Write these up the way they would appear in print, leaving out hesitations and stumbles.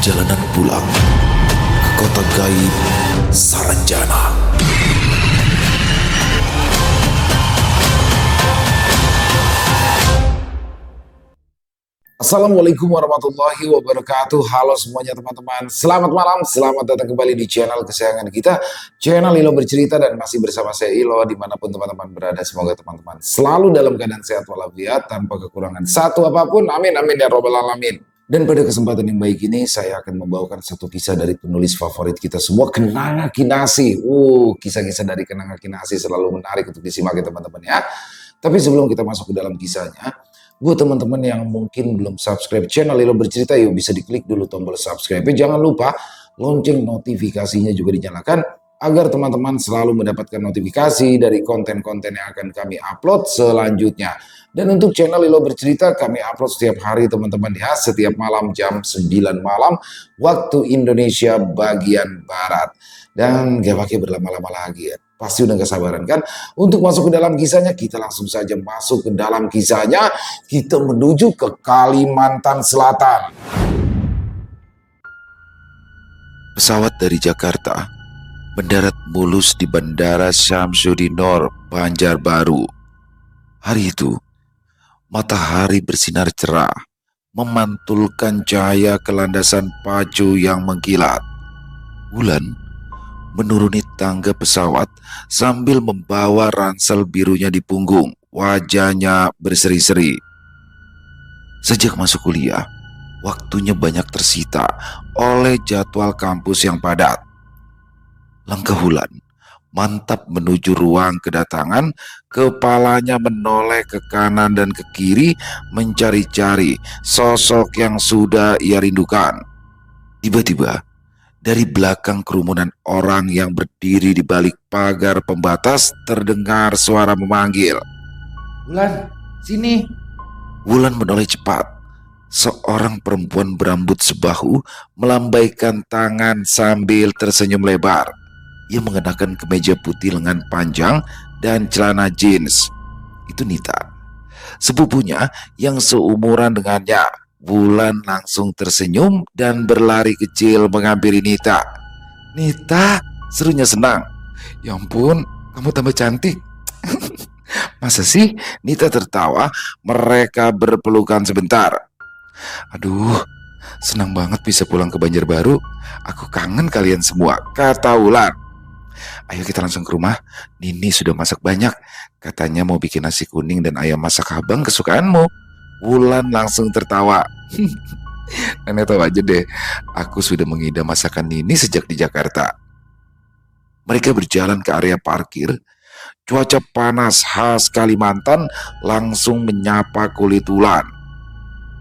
Perjalanan pulang ke kota gaib Saranjana. Assalamualaikum warahmatullahi wabarakatuh. Halo semuanya teman-teman. Selamat malam, selamat datang kembali di channel kesayangan kita, channel Ilo Bercerita, dan masih bersama saya Ilo dimanapun teman-teman berada. Semoga teman-teman selalu dalam keadaan sehat walafiat tanpa kekurangan satu apapun. Amin amin ya robbal alamin. Dan pada kesempatan yang baik ini saya akan membawakan satu kisah dari penulis favorit kita semua, Kenanga Kinasi. Kisah-kisah dari Kenanga Kinasi selalu menarik untuk disimak ya teman-teman ya. Tapi sebelum kita masuk ke dalam kisahnya, buat teman-teman yang mungkin belum subscribe channel Ilo Bercerita, yuk bisa diklik dulu tombol subscribe. Jangan lupa lonceng notifikasinya juga dinyalakan agar teman-teman selalu mendapatkan notifikasi dari konten-konten yang akan kami upload selanjutnya. Dan untuk channel Ilo Bercerita kami upload setiap hari teman-teman ya, setiap malam jam 9 malam waktu Indonesia bagian Barat. Dan gak pakai berlama-lama lagi ya. Pasti udah gak sabaran kan untuk masuk ke dalam kisahnya. Kita langsung saja masuk ke dalam kisahnya. Kita menuju ke Kalimantan Selatan. Pesawat dari Jakarta mendarat mulus di Bandara Syamsuddinor, Banjarbaru. Hari itu, matahari bersinar cerah, memantulkan cahaya ke landasan pacu yang mengkilat. Wulan menuruni tangga pesawat sambil membawa ransel birunya di punggung, wajahnya berseri-seri. Sejak masuk kuliah, waktunya banyak tersita oleh jadwal kampus yang padat. Langkah Wulan mantap menuju ruang kedatangan, kepalanya menoleh ke kanan dan ke kiri mencari-cari sosok yang sudah ia rindukan. Tiba-tiba, dari belakang kerumunan orang yang berdiri di balik pagar pembatas terdengar suara memanggil. Wulan, sini. Wulan menoleh cepat. Seorang perempuan berambut sebahu melambaikan tangan sambil tersenyum lebar. Ia mengenakan kemeja putih lengan panjang dan celana jeans. Itu Nita, sepupunya yang seumuran dengannya. Wulan langsung tersenyum dan berlari kecil menghampiri Nita. "Nita," serunya senang. "Ya ampun, kamu tambah cantik." "Masa sih?" Nita tertawa. Mereka berpelukan sebentar. "Aduh, senang banget bisa pulang ke Banjarbaru. Aku kangen kalian semua," kata Wulan. "Ayo kita langsung ke rumah. Nini sudah masak banyak. Katanya mau bikin nasi kuning dan ayam masak abang kesukaanmu." Wulan langsung tertawa. "Nenek tahu aja deh, aku sudah mengidam masakan Nini sejak di Jakarta." Mereka berjalan ke area parkir. Cuaca panas khas Kalimantan langsung menyapa kulit Wulan.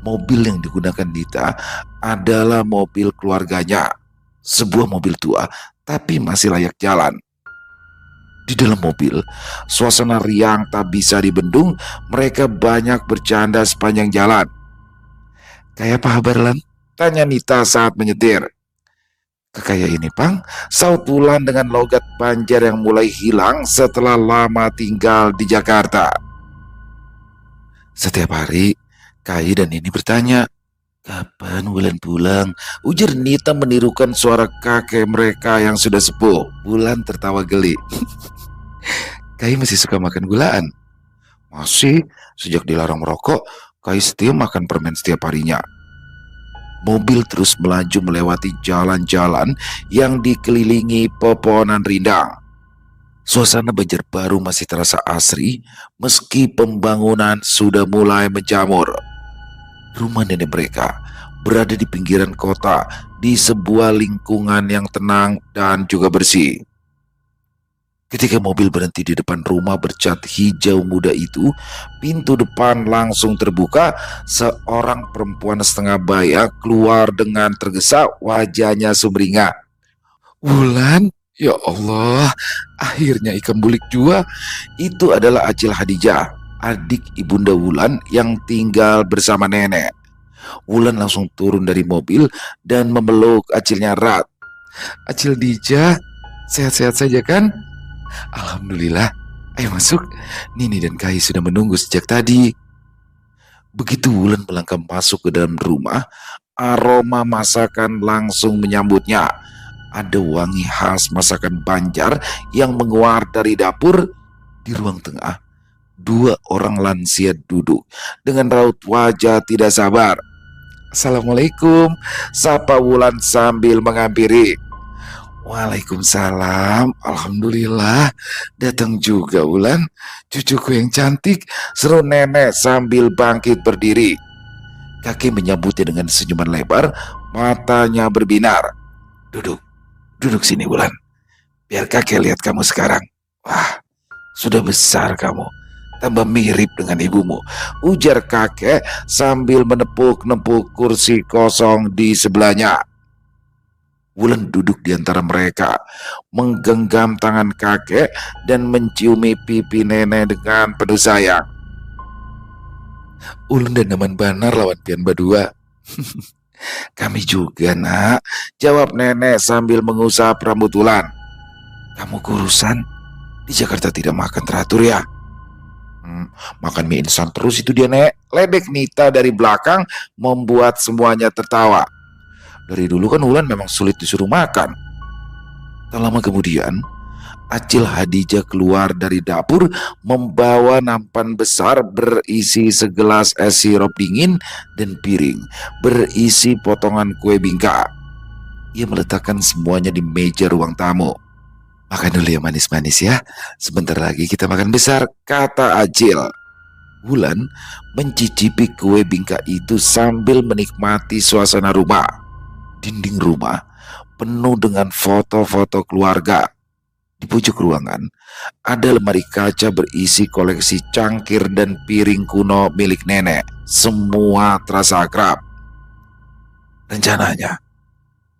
Mobil yang digunakan Nita adalah mobil keluarganya. Sebuah mobil tua, tapi masih layak jalan. Di dalam mobil, suasana riang tak bisa dibendung. Mereka banyak bercanda sepanjang jalan. "Kayak apa kabar, Lan?" tanya Nita saat menyetir. "Kayak ini, Pang," saut Wulan dengan logat Banjar yang mulai hilang setelah lama tinggal di Jakarta. Setiap hari, Kai dan Nini bertanya, "Kapan Wulan pulang?" ujar Nita menirukan suara kakek mereka yang sudah sepuh. Wulan tertawa geli. "Kai masih suka makan gulaan?" "Masih, sejak dilarang merokok, Kai setia makan permen setiap harinya." Mobil terus melaju melewati jalan-jalan yang dikelilingi pepohonan rindang. Suasana Banjarbaru masih terasa asri meski pembangunan sudah mulai menjamur. Rumah nenek mereka berada di pinggiran kota, di sebuah lingkungan yang tenang dan juga bersih. Ketika mobil berhenti di depan rumah bercat hijau muda itu, pintu depan langsung terbuka. Seorang perempuan setengah baya keluar dengan tergesa, wajahnya sumringah. "Wulan, ya Allah, akhirnya ikan bulik jua." Itu adalah Acil Hadijah, adik ibunda Wulan yang tinggal bersama nenek. Wulan langsung turun dari mobil dan memeluk Acilnya erat. "Acil Dija, sehat-sehat saja kan?" "Alhamdulillah. Ayo masuk. Nini dan Kai sudah menunggu sejak tadi." Begitu Wulan melangkah masuk ke dalam rumah, aroma masakan langsung menyambutnya. Ada wangi khas masakan Banjar yang menguar dari dapur. Di ruang tengah, dua orang lansia duduk dengan raut wajah tidak sabar. "Assalamualaikum," sapa Wulan sambil menghampiri. "Waalaikumsalam, alhamdulillah, datang juga Wulan, cucuku yang cantik," seru nenek sambil bangkit berdiri. Kakek menyambutnya dengan senyuman lebar, matanya berbinar. "Duduk, duduk sini Wulan, biar kakek lihat kamu sekarang. Wah, sudah besar kamu, tambah mirip dengan ibumu," ujar kakek sambil menepuk-nepuk kursi kosong di sebelahnya. Wulan duduk di antara mereka, menggenggam tangan kakek dan menciumi pipi nenek dengan penuh sayang. "Ulun dan Naman Banar lawan pian badua." "Kami juga nak," jawab nenek sambil mengusap rambut Wulan. "Kamu kurusan, di Jakarta tidak makan teratur ya?" Makan mie instan terus itu dia nek," ledek Nita dari belakang membuat semuanya tertawa. Dari dulu kan Wulan memang sulit disuruh makan. Tak lama kemudian, Acil Hadijah keluar dari dapur membawa nampan besar berisi segelas es sirup dingin dan piring berisi potongan kue bingka. Ia meletakkan semuanya di meja ruang tamu. "Makan dulu ya manis-manis ya, sebentar lagi kita makan besar," kata Acil. Wulan mencicipi kue bingka itu sambil menikmati suasana rumah. Dinding rumah penuh dengan foto-foto keluarga. Di pojok ruangan ada lemari kaca berisi koleksi cangkir dan piring kuno milik nenek. Semua terasa akrab. "Rencananya,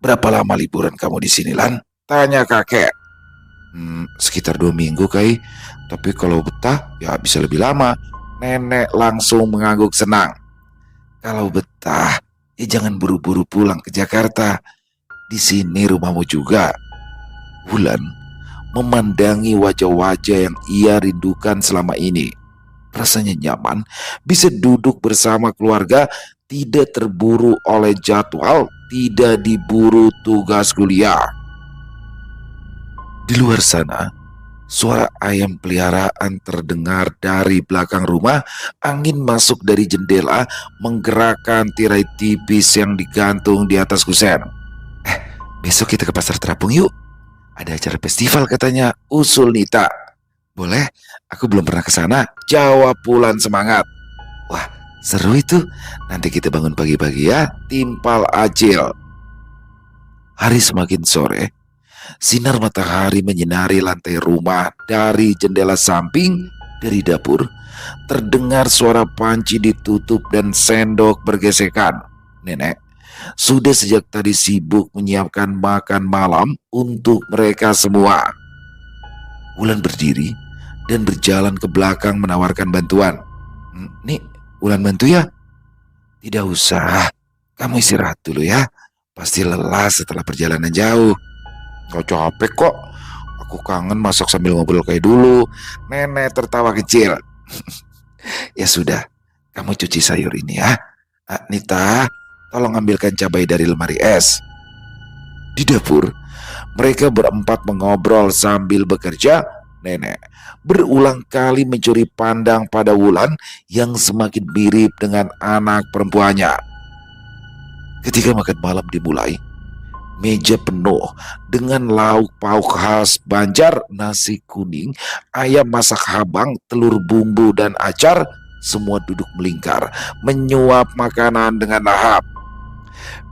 berapa lama liburan kamu di sini, Lan?" tanya kakek. Sekitar 2 minggu, Kai. Tapi kalau betah, ya bisa lebih lama." Nenek langsung mengangguk senang. "Kalau betah, ya jangan buru-buru pulang ke Jakarta. Di sini rumahmu juga." Wulan memandangi wajah-wajah yang ia rindukan selama ini. Rasanya nyaman bisa duduk bersama keluarga, tidak terburu oleh jadwal, tidak diburu tugas kuliah. Di luar sana, suara ayam peliharaan terdengar dari belakang rumah. Angin masuk dari jendela menggerakkan tirai tipis yang digantung di atas kusen. "Besok kita ke pasar terapung yuk. Ada acara festival katanya," usul Nita. "Boleh, aku belum pernah ke sana," jawab Wulan semangat. "Wah, seru itu. Nanti kita bangun pagi-pagi ya," timpal Acil. Hari semakin sore. Sinar matahari menyinari lantai rumah dari jendela samping. Dari dapur terdengar suara panci ditutup dan sendok bergesekan. Nenek sudah sejak tadi sibuk menyiapkan makan malam untuk mereka semua. Wulan berdiri dan berjalan ke belakang menawarkan bantuan. "Nih, Wulan bantu ya?" "Tidak usah, kamu istirahat dulu ya. Pasti lelah setelah perjalanan jauh." "Gak capek kok, aku kangen masak sambil ngobrol kayak dulu." Nenek tertawa kecil. "Ya sudah, kamu cuci sayur ini ya. Nita, tolong ambilkan cabai dari lemari es." Di dapur, mereka berempat mengobrol sambil bekerja. Nenek berulang kali mencuri pandang pada Wulan yang semakin mirip dengan anak perempuannya. Ketika makan malam dimulai, meja penuh dengan lauk pauk khas Banjar, nasi kuning, ayam masak habang, telur bumbu, dan acar. Semua duduk melingkar, menyuap makanan dengan lahap.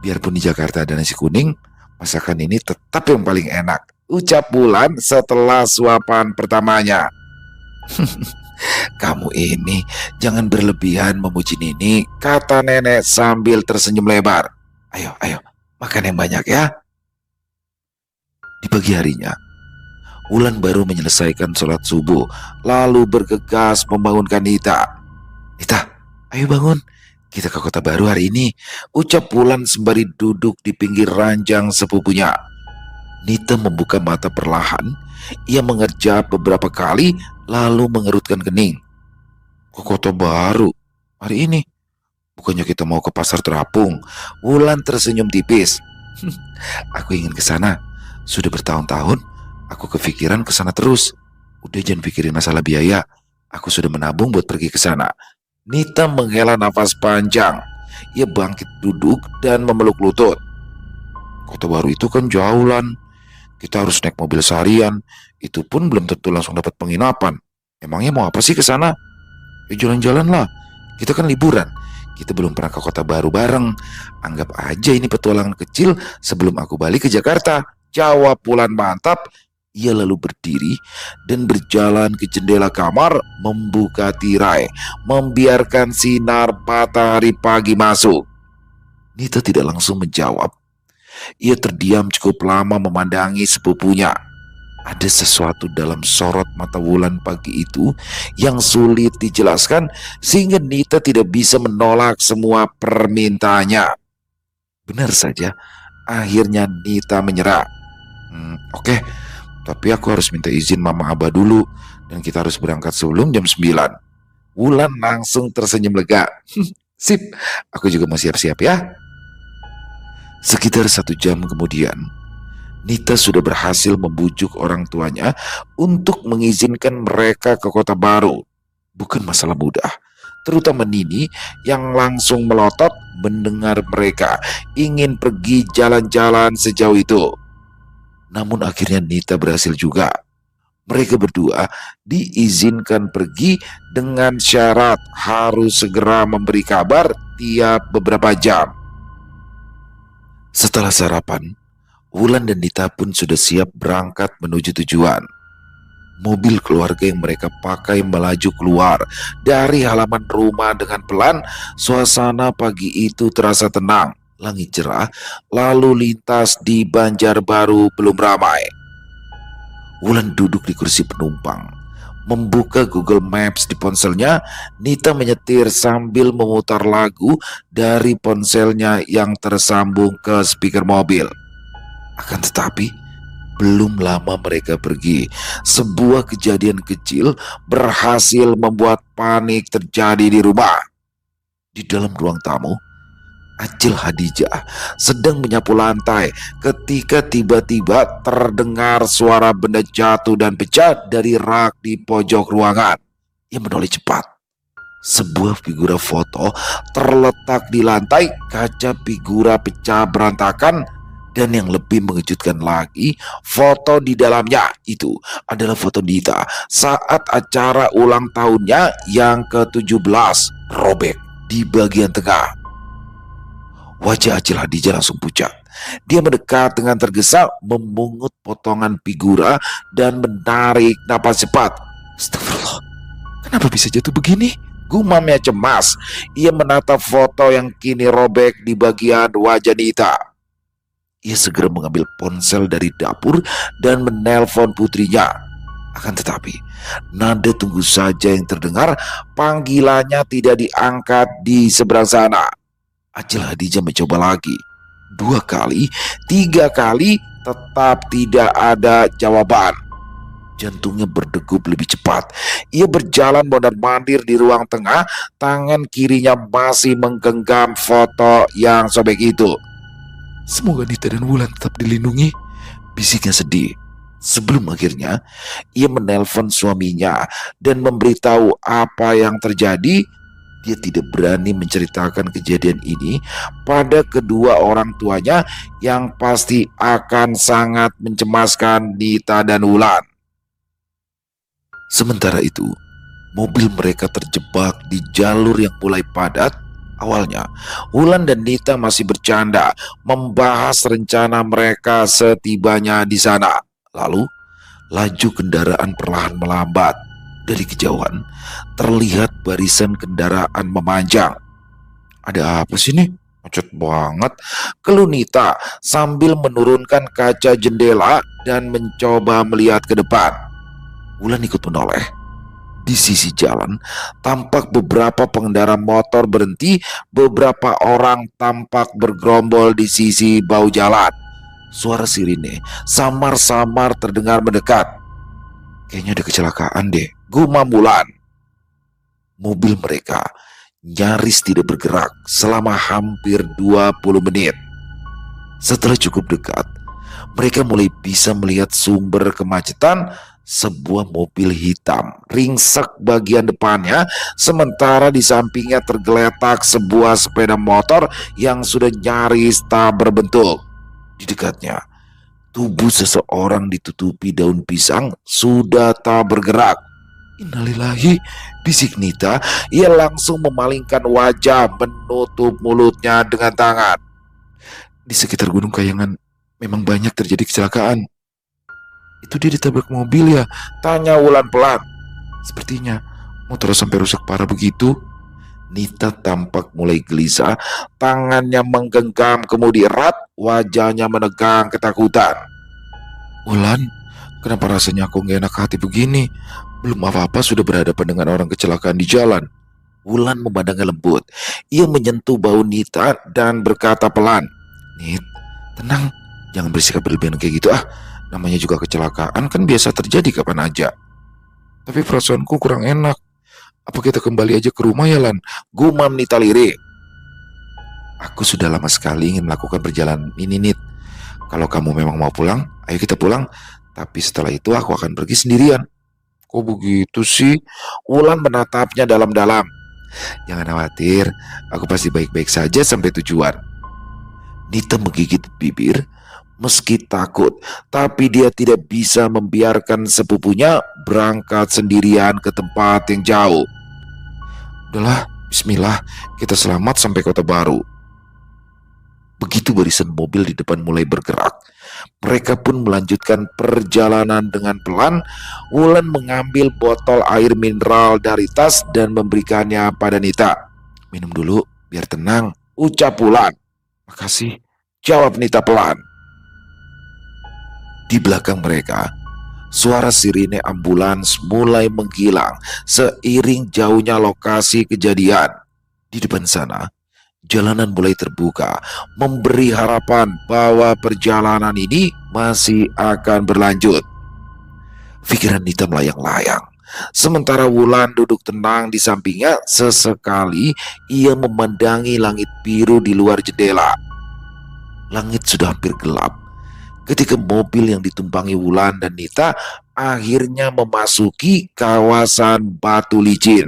"Biarpun di Jakarta ada nasi kuning, masakan ini tetap yang paling enak," ucap Wulan setelah suapan pertamanya. "Kamu ini jangan berlebihan memuji Nini," kata nenek sambil tersenyum lebar. Ayo, makan yang banyak ya." Di pagi harinya, Wulan baru menyelesaikan sholat subuh, lalu bergegas membangunkan Nita. "Nita, ayo bangun, kita ke kota baru hari ini," ucap Wulan sembari duduk di pinggir ranjang sepupunya. Nita membuka mata perlahan. Ia mengerjap beberapa kali, lalu mengerutkan kening. "Ke kota baru hari ini? Bukannya kita mau ke pasar terapung? Wulan tersenyum tipis. Aku ingin ke sana. Sudah bertahun-tahun aku kepikiran ke sana terus. Udah jangan pikirin masalah biaya. Aku sudah menabung buat pergi ke sana. Nita menghela nafas panjang. Ia bangkit duduk dan memeluk lutut. Kota baru itu kan jauh, Lan. Kita harus naik mobil seharian. Itu pun belum tentu langsung dapat penginapan. Emangnya mau apa sih ke sana? Ya jalan-jalan lah. Kita kan liburan. Kita belum pernah ke kota baru bareng. Anggap aja ini petualangan kecil sebelum aku balik ke Jakarta. Jawab Wulan mantap. Ia lalu berdiri dan berjalan ke jendela kamar, membuka tirai, membiarkan sinar matahari pagi masuk. Nita tidak langsung menjawab. Ia terdiam cukup lama memandangi sepupunya. Ada sesuatu dalam sorot mata Wulan pagi itu yang sulit dijelaskan sehingga Nita tidak bisa menolak semua permintaannya. Benar saja, akhirnya Nita menyerah. Oke, tapi aku harus minta izin Mama Abah dulu dan kita harus berangkat sebelum jam 9. Wulan langsung tersenyum lega. Sip, aku juga mau siap-siap ya. Sekitar 1 jam kemudian, Nita sudah berhasil membujuk orang tuanya untuk mengizinkan mereka ke kota baru. Bukan masalah mudah, terutama Nini yang langsung melotot mendengar mereka ingin pergi jalan-jalan sejauh itu. Namun akhirnya Nita berhasil juga. Mereka berdua diizinkan pergi dengan syarat harus segera memberi kabar tiap beberapa jam. Setelah sarapan, Wulan dan Nita pun sudah siap berangkat menuju tujuan. Mobil keluarga yang mereka pakai melaju keluar dari halaman rumah dengan pelan. Suasana pagi itu terasa tenang, langit cerah, lalu lintas di Banjarbaru belum ramai. Wulan duduk di kursi penumpang, membuka Google Maps di ponselnya. Nita menyetir sambil memutar lagu dari ponselnya yang tersambung ke speaker mobil. Akan tetapi, belum lama mereka pergi, sebuah kejadian kecil berhasil membuat panik terjadi di rumah. Di dalam ruang tamu, Acil Hadijah sedang menyapu lantai ketika tiba-tiba terdengar suara benda jatuh dan pecah dari rak di pojok ruangan. Ia menoleh cepat. Sebuah figura foto terletak di lantai, kaca figura pecah berantakan, dan yang lebih mengejutkan lagi, foto di dalamnya itu adalah foto Nita saat acara ulang tahunnya yang ke-17, robek di bagian tengah. Wajah Acil Hadijah langsung pucat. Dia mendekat dengan tergesa, memungut potongan figura dan menarik napas cepat. Astagfirullah, kenapa bisa jatuh begini? Gumamnya cemas. Ia menatap foto yang kini robek di bagian wajah Nita. Ia segera mengambil ponsel dari dapur dan menelpon putrinya. Akan tetapi, nada tunggu saja yang terdengar, panggilannya tidak diangkat di seberang sana. Acil Hadijah mencoba lagi. 2 kali, 3 kali, tetap tidak ada jawaban. Jantungnya berdegup lebih cepat. Ia berjalan mondar-mandir di ruang tengah, tangan kirinya masih menggenggam foto yang sobek itu. Semoga Nita dan Wulan tetap dilindungi, bisiknya sedih. Sebelum akhirnya ia menelpon suaminya dan memberitahu apa yang terjadi. Dia tidak berani menceritakan kejadian ini pada kedua orang tuanya yang pasti akan sangat mencemaskan Nita dan Wulan. Sementara itu, mobil mereka terjebak di jalur yang mulai padat. Awalnya, Wulan dan Nita masih bercanda membahas rencana mereka setibanya di sana. Lalu, laju kendaraan perlahan melambat. Dari kejauhan, terlihat barisan kendaraan memanjang. Ada apa sih nih? Macet banget, keluh Nita sambil menurunkan kaca jendela dan mencoba melihat ke depan. Wulan ikut menoleh. Di sisi jalan, tampak beberapa pengendara motor berhenti, beberapa orang tampak bergerombol di sisi bahu jalan. Suara sirine samar-samar terdengar mendekat. Kayaknya ada kecelakaan deh, gumam Wulan. Mobil mereka nyaris tidak bergerak selama hampir 20 menit. Setelah cukup dekat, mereka mulai bisa melihat sumber kemacetan, sebuah mobil hitam ringsek bagian depannya, sementara di sampingnya tergeletak sebuah sepeda motor yang sudah nyaris tak berbentuk. Di dekatnya, tubuh seseorang ditutupi daun pisang sudah tak bergerak. Innalillahi, bisik Nita. Ia langsung memalingkan wajah, menutup mulutnya dengan tangan. Di sekitar Gunung Kayangan memang banyak terjadi kecelakaan. Itu dia ditabrak mobil ya? Tanya Wulan pelan. Sepertinya motor sampai rusak parah begitu. Nita tampak mulai gelisah, tangannya menggenggam kemudi erat, wajahnya menegang ketakutan. Wulan, kenapa rasanya aku gak enak hati begini? Belum apa-apa sudah berhadapan dengan orang kecelakaan di jalan. Wulan memandangnya lembut. Ia menyentuh bahu Nita dan berkata pelan, Nit, tenang, jangan bersikap berlebihan kayak gitu ah. Namanya juga kecelakaan, kan biasa terjadi kapan aja. Tapi perasaanku kurang enak. Apa kita kembali aja ke rumah ya Lan? Gumam Nita lirik. Aku sudah lama sekali ingin melakukan perjalanan ini Nit. Kalau kamu memang mau pulang, ayo kita pulang. Tapi setelah itu aku akan pergi sendirian. Kok begitu sih? Wulan menatapnya dalam-dalam. Jangan khawatir, aku pasti baik-baik saja sampai tujuan. Nita menggigit bibir. Meski takut, tapi dia tidak bisa membiarkan sepupunya berangkat sendirian ke tempat yang jauh. Udahlah, bismillah, kita selamat sampai kota baru. Begitu barisan mobil di depan mulai bergerak, mereka pun melanjutkan perjalanan dengan pelan. Wulan mengambil botol air mineral dari tas dan memberikannya pada Nita. Minum dulu, biar tenang, ucap Wulan. Makasih, jawab Nita pelan. Di belakang mereka, suara sirine ambulans mulai menghilang seiring jauhnya lokasi kejadian. Di depan sana, jalanan mulai terbuka, memberi harapan bahwa perjalanan ini masih akan berlanjut. Pikiran Nita melayang-layang. Sementara Wulan duduk tenang di sampingnya, sesekali ia memandangi langit biru di luar jendela. Langit sudah hampir gelap ketika mobil yang ditumpangi Wulan dan Nita akhirnya memasuki kawasan Batu Licin.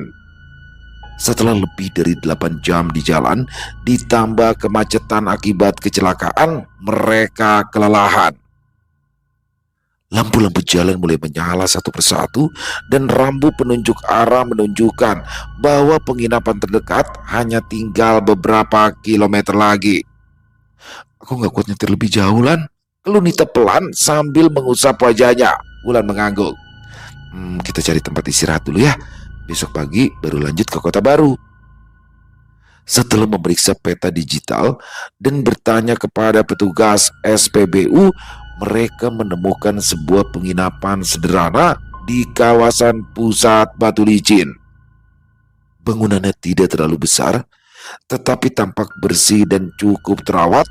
Setelah lebih dari 8 jam di jalan, ditambah kemacetan akibat kecelakaan, mereka kelelahan. Lampu-lampu jalan mulai menyala satu persatu dan rambu penunjuk arah menunjukkan bahwa penginapan terdekat hanya tinggal beberapa kilometer lagi. Aku gak kuat nyetir lebih jauh, Lan. Lalu Nita pelan sambil mengusap wajahnya. Wulan mengangguk. Kita cari tempat istirahat dulu ya. Besok pagi baru lanjut ke kota baru. Setelah memeriksa peta digital dan bertanya kepada petugas SPBU, mereka menemukan sebuah penginapan sederhana di kawasan pusat Batu Licin. Bangunannya tidak terlalu besar, tetapi tampak bersih dan cukup terawat.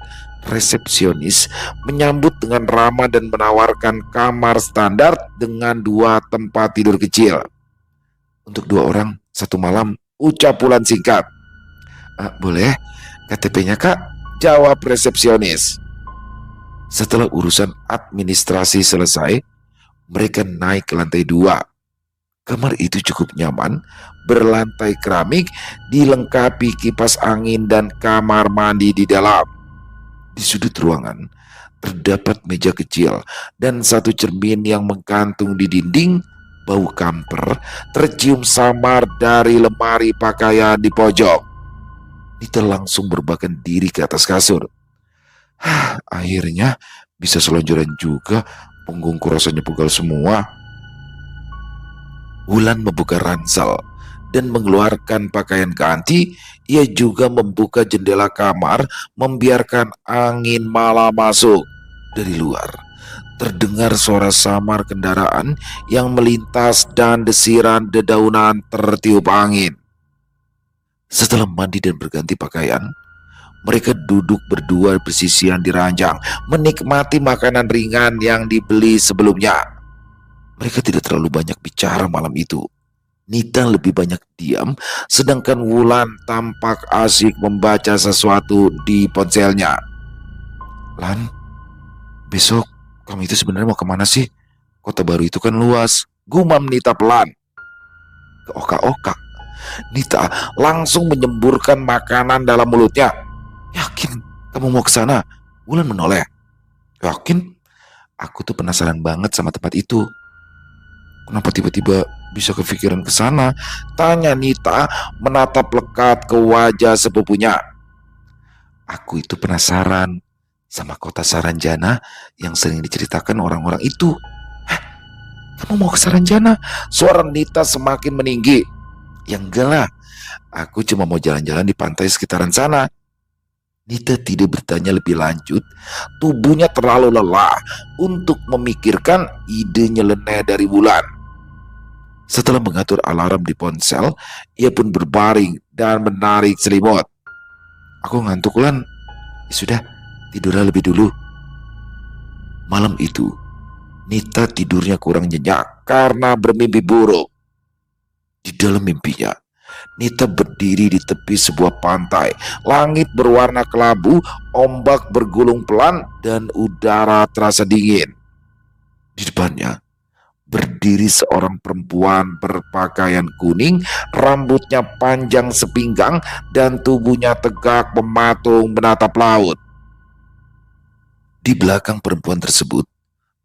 Resepsionis menyambut dengan ramah dan menawarkan kamar standar dengan 2 tempat tidur kecil. Untuk 2 orang, 1 malam, ucap Wulan singkat. Boleh, KTP-nya Kak, jawab resepsionis. Setelah urusan administrasi selesai, mereka naik ke lantai 2. Kamar itu cukup nyaman, berlantai keramik, dilengkapi kipas angin dan kamar mandi di dalam. Di sudut ruangan terdapat meja kecil dan 1 cermin yang menggantung di dinding. Bau kamper tercium samar dari lemari pakaian di pojok. Nita langsung berbakan diri ke atas kasur. Akhirnya bisa selonjoran juga, punggungku rasanya pegal semua. Wulan membuka ransel dan mengeluarkan pakaian ganti. Ia juga membuka jendela kamar, membiarkan angin malam masuk. Dari luar terdengar suara samar kendaraan yang melintas dan desiran dedaunan tertiup angin. Setelah mandi dan berganti pakaian, mereka duduk berdua bersisian di ranjang, menikmati makanan ringan yang dibeli sebelumnya. Mereka tidak terlalu banyak bicara malam itu. Nita lebih banyak diam, sedangkan Wulan tampak asyik membaca sesuatu di ponselnya. Lan, besok kamu itu sebenarnya mau kemana sih? Kota baru itu kan luas, gumam Nita pelan. Ke oka-oka. Nita langsung menyemburkan makanan dalam mulutnya. Yakin kamu mau ke sana? Wulan menoleh. Yakin? Aku tuh penasaran banget sama tempat itu. Kenapa tiba-tiba bisa kepikiran ke sana? Tanya Nita menatap lekat ke wajah sepupunya. Aku itu penasaran sama kota Saranjana yang sering diceritakan orang-orang itu. Hah? Kamu mau ke Saranjana? Suara Nita semakin meninggi. Ya enggak lah, aku cuma mau jalan-jalan di pantai sekitaran sana. Nita tidak bertanya lebih lanjut. Tubuhnya terlalu lelah untuk memikirkan ide nyeleneh dari Wulan. Setelah mengatur alarm di ponsel, ia pun berbaring dan menarik selimut. Aku ngantuk, Lan. Ya sudah, tidurlah lebih dulu. Malam itu, Nita tidurnya kurang nyenyak karena bermimpi buruk. Di dalam mimpinya, Nita berdiri di tepi sebuah pantai. Langit berwarna kelabu, ombak bergulung pelan, dan udara terasa dingin. Di depannya, berdiri seorang perempuan berpakaian kuning, rambutnya panjang sepinggang, dan tubuhnya tegak mematung menatap laut. Di belakang perempuan tersebut,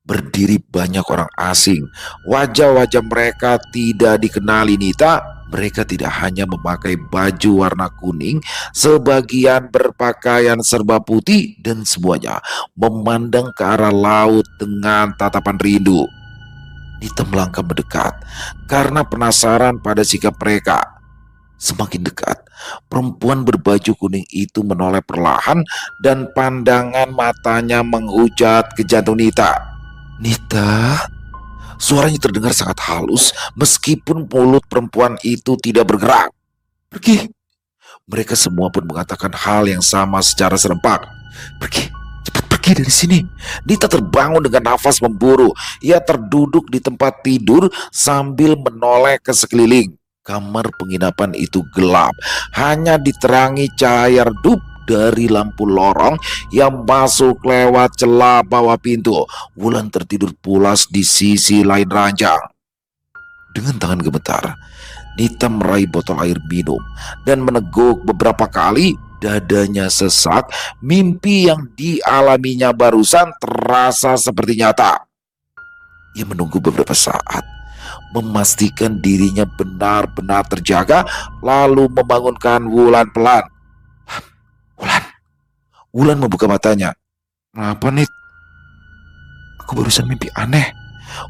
berdiri banyak orang asing. Wajah-wajah mereka tidak dikenali Nita. Mereka tidak hanya memakai baju warna kuning, sebagian berpakaian serba putih, dan semuanya memandang ke arah laut dengan tatapan rindu. Nita melangkah mendekat karena penasaran pada sikap mereka. Semakin dekat, perempuan berbaju kuning itu menoleh perlahan dan pandangan matanya menghujat ke jantung Nita. Nita, suaranya terdengar sangat halus meskipun mulut perempuan itu tidak bergerak. Pergi. Mereka semua pun mengatakan hal yang sama secara serempak. Pergi. Cepat pergi dari sini. Nita terbangun dengan nafas memburu. Ia terduduk di tempat tidur sambil menoleh ke sekeliling. Kamar penginapan itu gelap, hanya diterangi cahaya redup dari lampu lorong yang masuk lewat celah bawah pintu. Wulan tertidur pulas di sisi lain ranjang. Dengan tangan gemetar, Nita meraih botol air minum dan meneguk beberapa kali. Dadanya sesak. Mimpi yang dialaminya barusan terasa seperti nyata. Ia menunggu beberapa saat, memastikan dirinya benar-benar terjaga, lalu membangunkan Wulan pelan. Wulan. Wulan membuka matanya. Kenapa, Nit? Aku barusan mimpi aneh.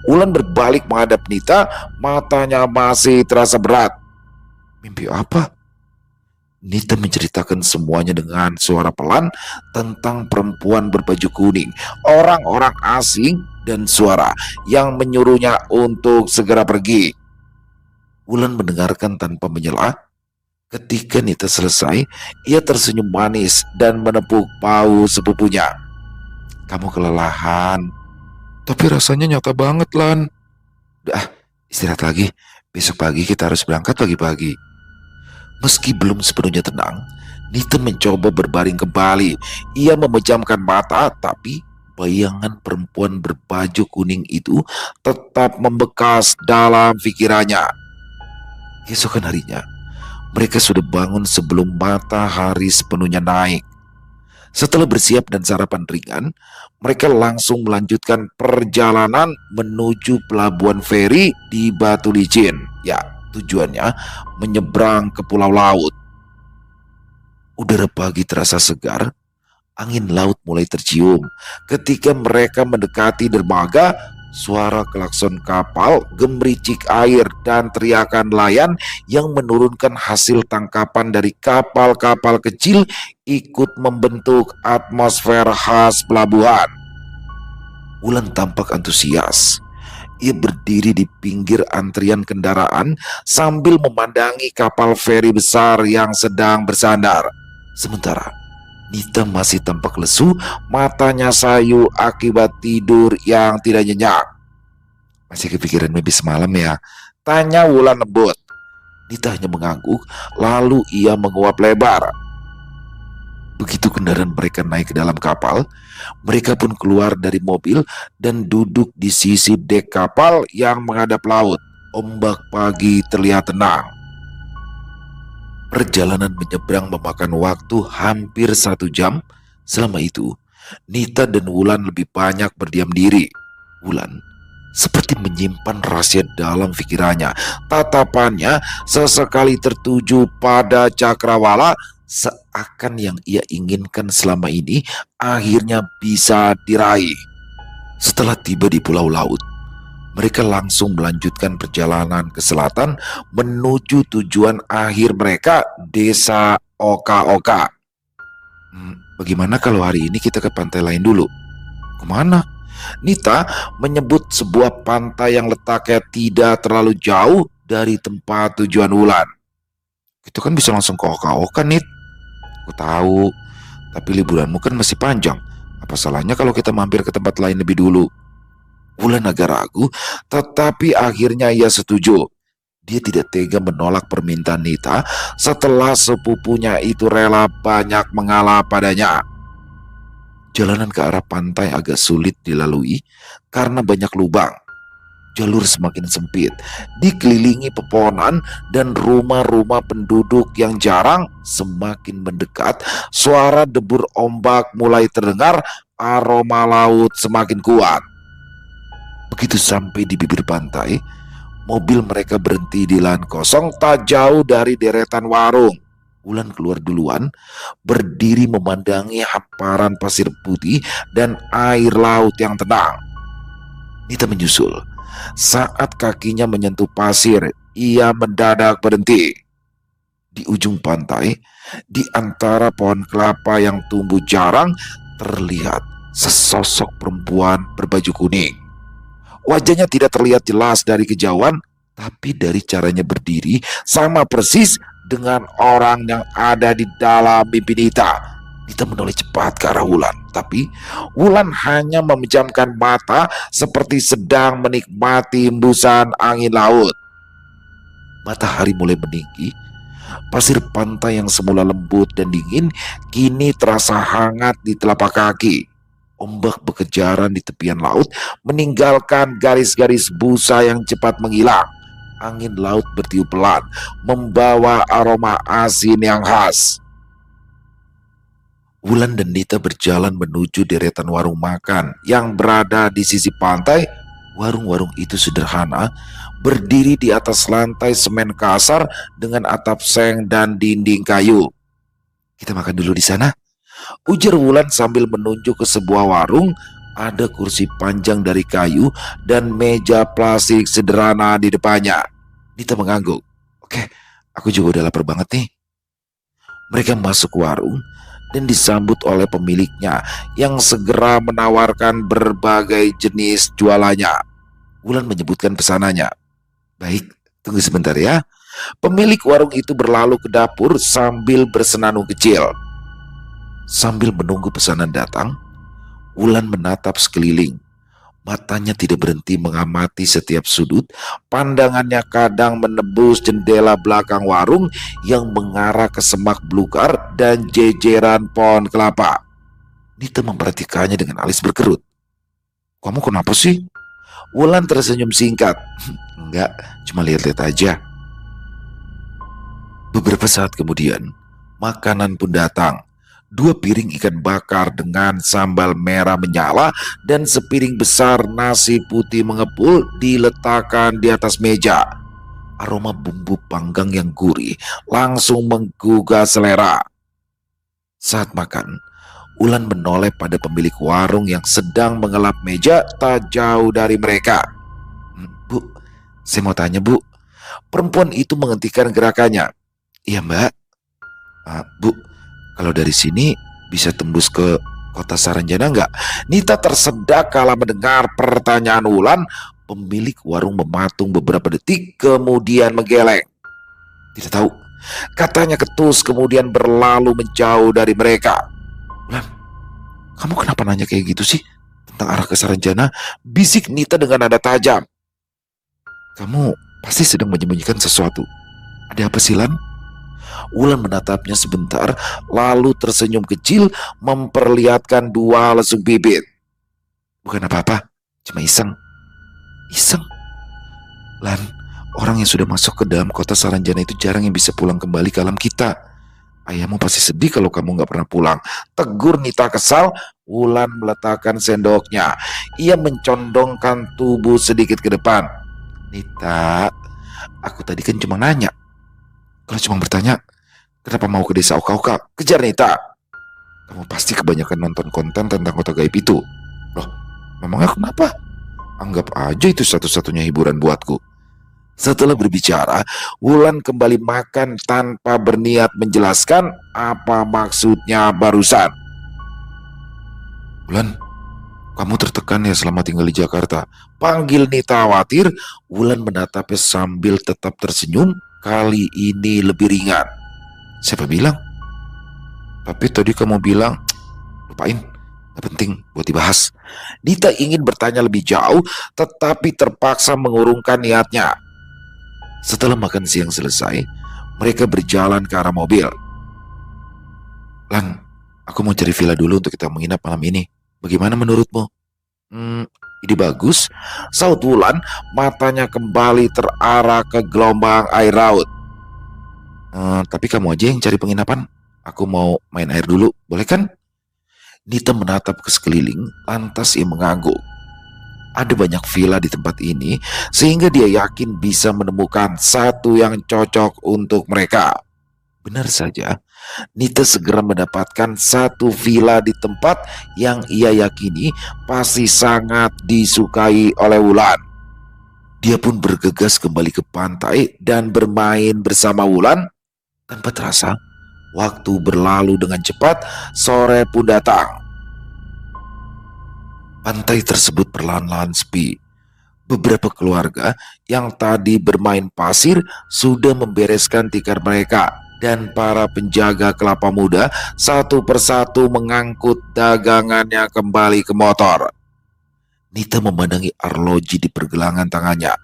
Wulan berbalik menghadap Nita, matanya masih terasa berat. Mimpi apa? Nita menceritakan semuanya dengan suara pelan tentang perempuan berbaju kuning, orang-orang asing, dan suara yang menyuruhnya untuk segera pergi. Wulan mendengarkan tanpa menyela. Ketika Nita selesai, ia tersenyum manis dan menepuk bahu sepupunya. Kamu kelelahan, tapi rasanya nyata banget, Lan. Udah, istirahat lagi. Besok pagi kita harus berangkat pagi-pagi. Meski belum sepenuhnya tenang, Nita mencoba berbaring kembali. Ia memejamkan mata, tapi bayangan perempuan berbaju kuning itu tetap membekas dalam pikirannya. Keesokan harinya, mereka sudah bangun sebelum matahari sepenuhnya naik. Setelah bersiap dan sarapan ringan, mereka langsung melanjutkan perjalanan menuju pelabuhan feri di Batu Licin. Ya, tujuannya menyeberang ke pulau laut. Udara pagi terasa segar, angin laut mulai tercium. Ketika mereka mendekati dermaga, suara klakson kapal, gemericik air, dan teriakan nelayan yang menurunkan hasil tangkapan dari kapal-kapal kecil ikut membentuk atmosfer khas pelabuhan. Wulan tampak antusias. Ia berdiri di pinggir antrian kendaraan sambil memandangi kapal feri besar yang sedang bersandar. Sementara Nita masih tampak lesu, matanya sayu akibat tidur yang tidak nyenyak. Masih kepikiran mimpi semalam ya? Tanya Wulan lembut. Nita hanya mengangguk, lalu ia menguap lebar. Begitu kendaraan mereka naik ke dalam kapal, mereka pun keluar dari mobil dan duduk di sisi dek kapal yang menghadap laut. Ombak pagi terlihat tenang. Perjalanan menyeberang memakan waktu hampir 1 jam. Selama itu, Nita dan Wulan lebih banyak berdiam diri. Wulan seperti menyimpan rahasia dalam pikirannya. Tatapannya sesekali tertuju pada cakrawala, seakan yang ia inginkan selama ini akhirnya bisa diraih. Setelah tiba di Pulau Laut, mereka langsung melanjutkan perjalanan ke selatan menuju tujuan akhir mereka, Desa Oka-Oka. Bagaimana kalau hari ini kita ke pantai lain dulu? Kemana? Nita menyebut sebuah pantai yang letaknya tidak terlalu jauh dari tempat tujuan Wulan. Itu kan bisa langsung ke Oka-Oka, Nit. Aku tahu, tapi liburanmu kan masih panjang. Apa salahnya kalau kita mampir ke tempat lain lebih dulu? Wulan agak ragu, tetapi akhirnya ia setuju. Dia tidak tega menolak permintaan Nita setelah sepupunya itu rela banyak mengalah padanya. Jalanan ke arah pantai agak sulit dilalui karena banyak lubang. Jalur semakin sempit, dikelilingi pepohonan dan rumah-rumah penduduk yang jarang. Semakin mendekat, suara debur ombak mulai terdengar, aroma laut semakin kuat. Begitu sampai di bibir pantai, mobil mereka berhenti di lahan kosong tak jauh dari deretan warung. Wulan keluar duluan, berdiri memandangi hamparan pasir putih dan air laut yang tenang. Nita menyusul. Saat kakinya menyentuh pasir, ia mendadak berhenti. Di ujung pantai, di antara pohon kelapa yang tumbuh jarang, terlihat sesosok perempuan berbaju kuning. Wajahnya tidak terlihat jelas dari kejauhan, tapi dari caranya berdiri sama persis dengan orang yang ada di dalam mimpi Nita. Nita menoleh cepat ke arah Wulan, tapi Wulan hanya memejamkan mata seperti sedang menikmati hembusan angin laut. Matahari mulai meninggi. Pasir pantai yang semula lembut dan dingin kini terasa hangat di telapak kaki. Ombak berkejaran di tepian laut meninggalkan garis-garis busa yang cepat menghilang. Angin laut bertiup pelan, membawa aroma asin yang khas. Wulan dan Nita berjalan menuju deretan warung makan yang berada di sisi pantai. Warung-warung itu sederhana, berdiri di atas lantai semen kasar dengan atap seng dan dinding kayu. Kita makan dulu di sana, ujar Wulan sambil menunjuk ke sebuah warung. Ada kursi panjang dari kayu dan meja plastik sederhana di depannya. Nita mengangguk. Oke, aku juga udah lapar banget nih. Mereka masuk warung dan disambut oleh pemiliknya yang segera menawarkan berbagai jenis jualannya. Wulan menyebutkan pesanannya. Baik, tunggu sebentar ya. Pemilik warung itu berlalu ke dapur sambil bersenandung kecil. Sambil menunggu pesanan datang, Wulan menatap sekeliling. Matanya tidak berhenti mengamati setiap sudut. Pandangannya kadang menembus jendela belakang warung yang mengarah ke semak belukar dan jejeran pohon kelapa. Nita memperhatikannya dengan alis berkerut. Kamu kenapa sih? Wulan tersenyum singkat. Enggak, cuma lihat-lihat aja. Beberapa saat kemudian, makanan pun datang. 2 piring ikan bakar dengan sambal merah menyala dan sepiring besar nasi putih mengepul diletakkan di atas meja. Aroma bumbu panggang yang gurih langsung menggugah selera. Saat makan, Wulan menoleh pada pemilik warung yang sedang mengelap meja tak jauh dari mereka. Bu, saya mau tanya bu. Perempuan itu menghentikan gerakannya. Iya mbak. Bu, kalau dari sini bisa tembus ke kota Saranjana nggak? Nita tersedak kala mendengar pertanyaan Wulan. Pemilik warung mematung beberapa detik kemudian menggeleng. Tidak tahu, katanya ketus kemudian berlalu menjauh dari mereka. Wulan, kamu kenapa nanya kayak gitu sih? Tentang arah ke Saranjana, bisik Nita dengan nada tajam. Kamu pasti sedang menyembunyikan sesuatu. Ada apa sih, Lan? Wulan menatapnya sebentar, lalu tersenyum kecil memperlihatkan dua lesung bibit. Bukan apa-apa, cuma iseng. Iseng? Lan, orang yang sudah masuk ke dalam kota Saranjana itu jarang yang bisa pulang kembali ke alam kita. Ayahmu pasti sedih kalau kamu gak pernah pulang. Tegur Nita kesal. Wulan meletakkan sendoknya. Ia mencondongkan tubuh sedikit ke depan. Nita, aku tadi kan cuma nanya. Kalau cuma bertanya, kenapa mau ke desa Oka-Oka? Kejar Nita. Kamu pasti kebanyakan nonton konten tentang kota gaib itu. Loh, memangnya kenapa? Anggap aja itu satu-satunya hiburan buatku. Setelah berbicara, Wulan kembali makan tanpa berniat menjelaskan apa maksudnya barusan. Wulan, kamu tertekan ya selama tinggal di Jakarta. Panggil Nita khawatir. Wulan menatapnya sambil tetap tersenyum. Kali ini lebih ringan. Siapa bilang? Tapi tadi kamu bilang, lupain, gak penting buat dibahas. Nita ingin bertanya lebih jauh, tetapi terpaksa mengurungkan niatnya. Setelah makan siang selesai, mereka berjalan ke arah mobil. Lan, aku mau cari villa dulu untuk kita menginap malam ini. Bagaimana menurutmu? Ide bagus, saut Wulan, matanya kembali terarah ke gelombang air laut. Tapi kamu aja yang cari penginapan. Aku mau main air dulu, boleh kan? Nita menatap ke sekeliling, lantas ia mengangguk. Ada banyak villa di tempat ini, sehingga dia yakin bisa menemukan satu yang cocok untuk mereka. Benar saja, Nita segera mendapatkan satu villa di tempat yang ia yakini pasti sangat disukai oleh Wulan. Dia pun bergegas kembali ke pantai dan bermain bersama Wulan. Tanpa terasa, waktu berlalu dengan cepat, sore pun datang. Pantai tersebut perlahan-lahan sepi. Beberapa keluarga yang tadi bermain pasir sudah membereskan tikar mereka, dan para penjaga kelapa muda satu persatu mengangkut dagangannya kembali ke motor. Nita memandangi arloji di pergelangan tangannya.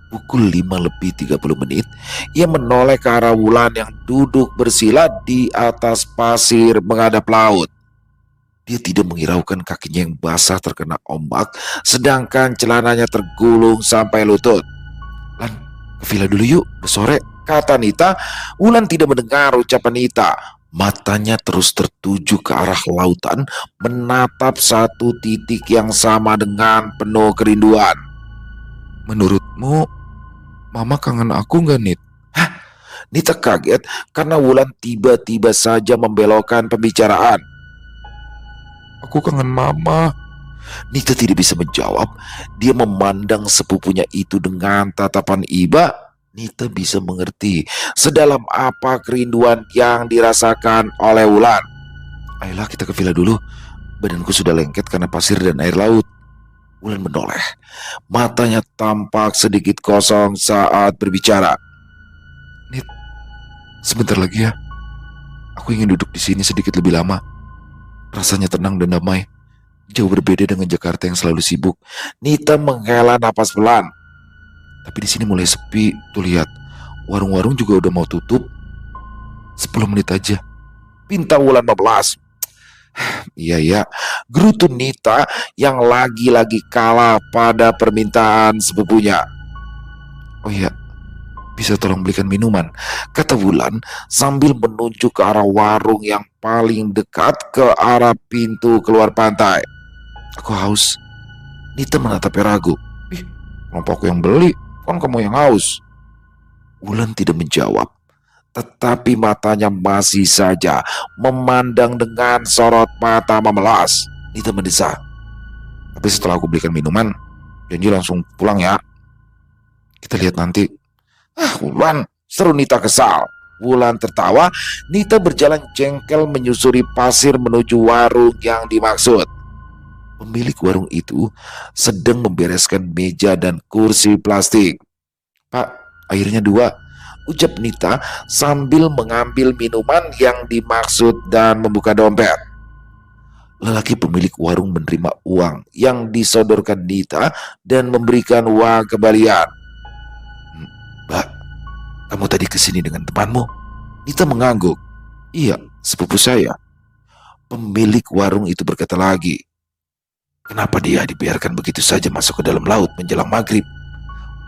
Pukul 5:30, ia menoleh ke arah Wulan yang duduk bersila di atas pasir menghadap laut. Dia tidak menghiraukan kakinya yang basah terkena ombak, sedangkan celananya tergulung sampai lutut. Lan, ke villa dulu yuk, udah sore, kata Nita. Wulan tidak mendengar ucapan Nita. Matanya terus tertuju ke arah lautan, menatap satu titik yang sama dengan penuh kerinduan. Menurutmu, Mama kangen aku gak, Nit? Hah? Nita kaget karena Wulan tiba-tiba saja membelokkan pembicaraan. Aku kangen Mama. Nita tidak bisa menjawab. Dia memandang sepupunya itu dengan tatapan iba. Nita bisa mengerti sedalam apa kerinduan yang dirasakan oleh Wulan. Ayolah kita ke villa dulu. Badanku sudah lengket karena pasir dan air laut. Wulan menoleh. Matanya tampak sedikit kosong saat berbicara. Nit, sebentar lagi ya. Aku ingin duduk di sini sedikit lebih lama. Rasanya tenang dan damai. Jauh berbeda dengan Jakarta yang selalu sibuk. Nita menghela napas pelan. Tapi di sini mulai sepi. Tuh lihat, warung-warung juga udah mau tutup. 10 menit aja, pinta Wulan 15. Iya, gerutu Nita yang lagi-lagi kalah pada permintaan sepupunya. Oh iya, bisa tolong belikan minuman, kata Wulan sambil menunjuk ke arah warung yang paling dekat ke arah pintu keluar pantai. Aku haus. Nita menatapnya ragu. Ih, kenapa aku yang beli? Kan kamu yang haus. Wulan tidak menjawab, tetapi matanya masih saja memandang dengan sorot mata memelas. Nita mendesah. Tapi setelah aku belikan minuman, janji langsung pulang ya. Kita lihat nanti. Wulan, seru Nita kesal. Wulan tertawa. Nita berjalan jengkel menyusuri pasir menuju warung yang dimaksud. Pemilik warung itu sedang membereskan meja dan kursi plastik. Pak, airnya 2, ucap Nita sambil mengambil minuman yang dimaksud dan membuka dompet. Lelaki pemilik warung menerima uang yang disodorkan Nita dan memberikan uang kembalian. Mbak, Kamu tadi kesini dengan temanmu? Nita mengangguk. Iya, sepupu saya. Pemilik warung itu berkata lagi. Kenapa dia dibiarkan begitu saja masuk ke dalam laut menjelang maghrib?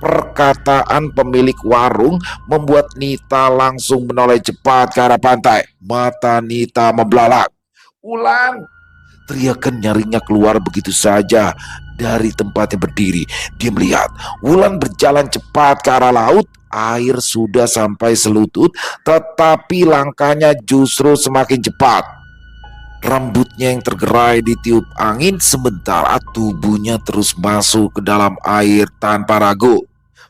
Perkataan pemilik warung membuat Nita langsung menoleh cepat ke arah pantai. Mata Nita membelalak. Ulan! Teriakan nyaringnya keluar begitu saja dari tempatnya berdiri. Dia melihat Wulan berjalan cepat ke arah laut. Air sudah sampai selutut, tetapi langkahnya justru semakin cepat. Rambutnya yang tergerai ditiup angin, sementara tubuhnya terus masuk ke dalam air tanpa ragu.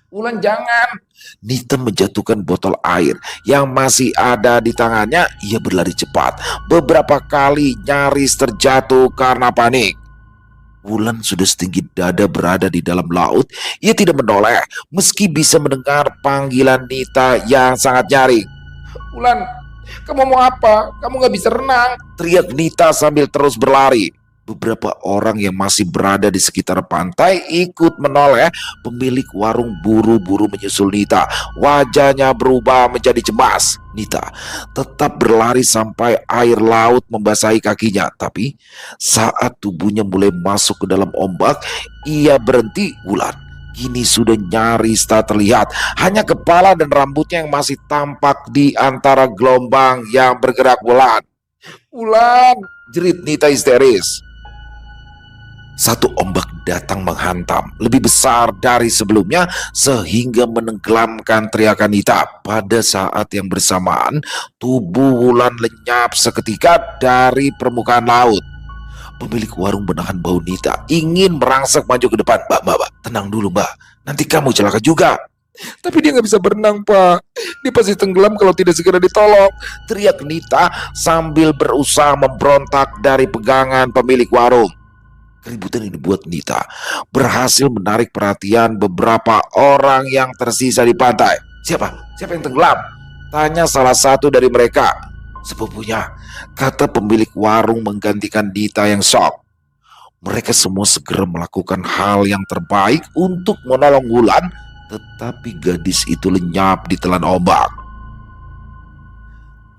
Wulan, jangan! Nita menjatuhkan botol air yang masih ada di tangannya. Ia berlari cepat. Beberapa kali nyaris terjatuh karena panik. Wulan sudah setinggi dada berada di dalam laut. Ia tidak menoleh meski bisa mendengar panggilan Nita yang sangat nyaring. Wulan, kamu mau apa? Kamu gak bisa renang, teriak Nita sambil terus berlari. Beberapa orang yang masih berada di sekitar pantai ikut menoleh. Pemilik warung buru-buru menyusul Nita. Wajahnya berubah menjadi cemas. Nita tetap berlari sampai air laut membasahi kakinya. Tapi saat tubuhnya mulai masuk ke dalam ombak, ia berhenti. Wulan kini sudah nyaris tak terlihat. Hanya kepala dan rambutnya yang masih tampak di antara gelombang yang bergerak. Wulan! Wulan! Jerit Nita histeris. Satu ombak datang menghantam, lebih besar dari sebelumnya sehingga menenggelamkan teriakan Nita. Pada saat yang bersamaan, tubuh Wulan lenyap seketika dari permukaan laut. Pemilik warung menahan bau Nita, ingin merangsek maju ke depan. Mbak, tenang dulu mbak, nanti kamu celaka juga. Tapi dia nggak bisa berenang, Pak. Dia pasti tenggelam kalau tidak segera ditolong, teriak Nita sambil berusaha memberontak dari pegangan pemilik warung. Keributan ini buat Nita berhasil menarik perhatian beberapa orang yang tersisa di pantai. Siapa? Siapa yang tenggelam? Tanya salah satu dari mereka. Sepupunya, kata pemilik warung menggantikan Nita yang shock. Mereka semua segera melakukan hal yang terbaik untuk menolong Wulan, tetapi gadis itu lenyap di telan ombak.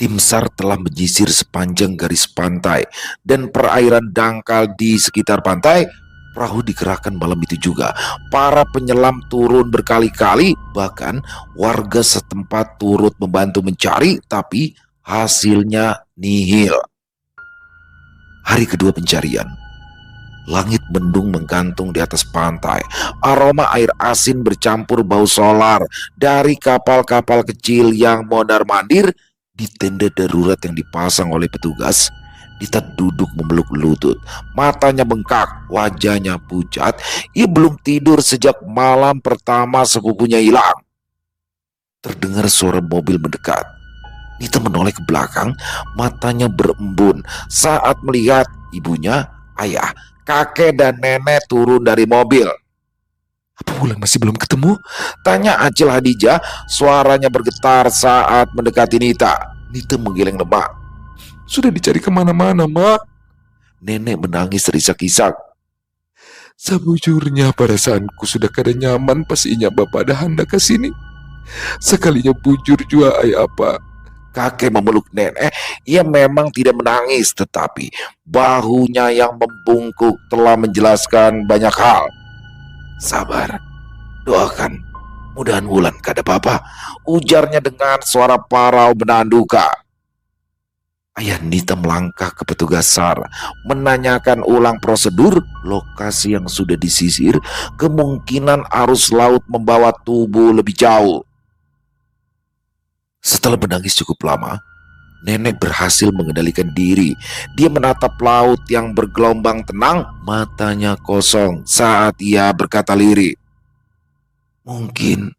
Tim SAR telah menyisir sepanjang garis pantai dan perairan dangkal di sekitar pantai. Perahu dikerahkan malam itu juga. Para penyelam turun berkali-kali, bahkan warga setempat turut membantu mencari, tapi hasilnya nihil. Hari kedua pencarian. Langit mendung menggantung di atas pantai. Aroma air asin bercampur bau solar dari kapal-kapal kecil yang mondar-mandir. Di tenda darurat yang dipasang oleh petugas, Nita duduk memeluk lutut. Matanya bengkak, wajahnya pucat. Ia belum tidur sejak malam pertama sepupunya hilang. Terdengar suara mobil mendekat. Nita menoleh ke belakang, matanya berembun saat melihat ibunya, ayah, kakek dan nenek turun dari mobil. Apa Wulan masih belum ketemu? Tanya Acil Hadijah, suaranya bergetar saat mendekati Nita. Nita menggeleng lemak. Sudah dicari kemana-mana, Mak. Nenek menangis terisak-isak. Sebujurnya perasaanku sudah kada nyaman pas inya bapak ada hendak ke sini. Sekalinya bujur jua ayah apa. Kakek memeluk nenek. Ia memang tidak menangis, tetapi bahunya yang membungkuk telah menjelaskan banyak hal. Sabar, doakan, mudahan Wulan kada apa-apa, ujarnya dengan suara parau menahan duka. Ayah Nita melangkah ke petugas SAR, menanyakan ulang prosedur. Lokasi yang sudah disisir, kemungkinan arus laut membawa tubuh lebih jauh. Setelah menangis cukup lama, nenek berhasil mengendalikan diri. Dia menatap laut yang bergelombang tenang, matanya kosong saat ia berkata lirih. Mungkin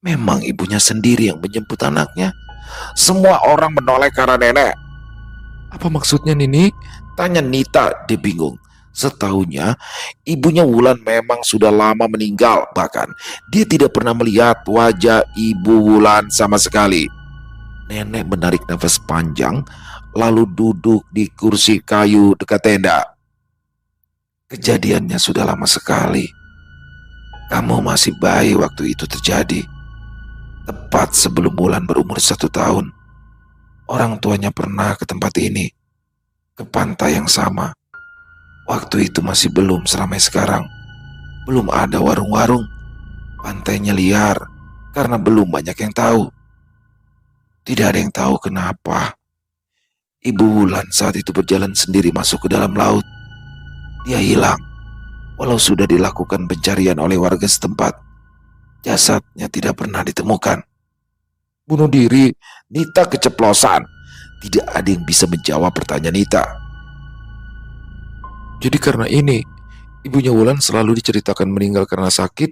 memang ibunya sendiri yang menjemput anaknya. Semua orang menoleh ke arah nenek. Apa maksudnya Nini? Tanya Nita, dia bingung. Setahunya, ibunya Wulan memang sudah lama meninggal. Bahkan, dia tidak pernah melihat wajah ibu Wulan sama sekali. Nenek menarik nafas panjang, lalu duduk di kursi kayu dekat tenda. Kejadiannya sudah lama sekali. Kamu masih bayi waktu itu terjadi. Tepat sebelum Wulan berumur 1 tahun, orang tuanya pernah ke tempat ini, ke pantai yang sama. Waktu itu masih belum seramai sekarang. Belum ada warung-warung. Pantainya liar karena belum banyak yang tahu. Tidak ada yang tahu kenapa Ibu Wulan saat itu berjalan sendiri masuk ke dalam laut. Dia hilang, walau sudah dilakukan pencarian oleh warga setempat. Jasadnya tidak pernah ditemukan. Bunuh diri, Nita keceplosan. Tidak ada yang bisa menjawab pertanyaan Nita. Jadi karena ini, ibunya Wulan selalu diceritakan meninggal karena sakit,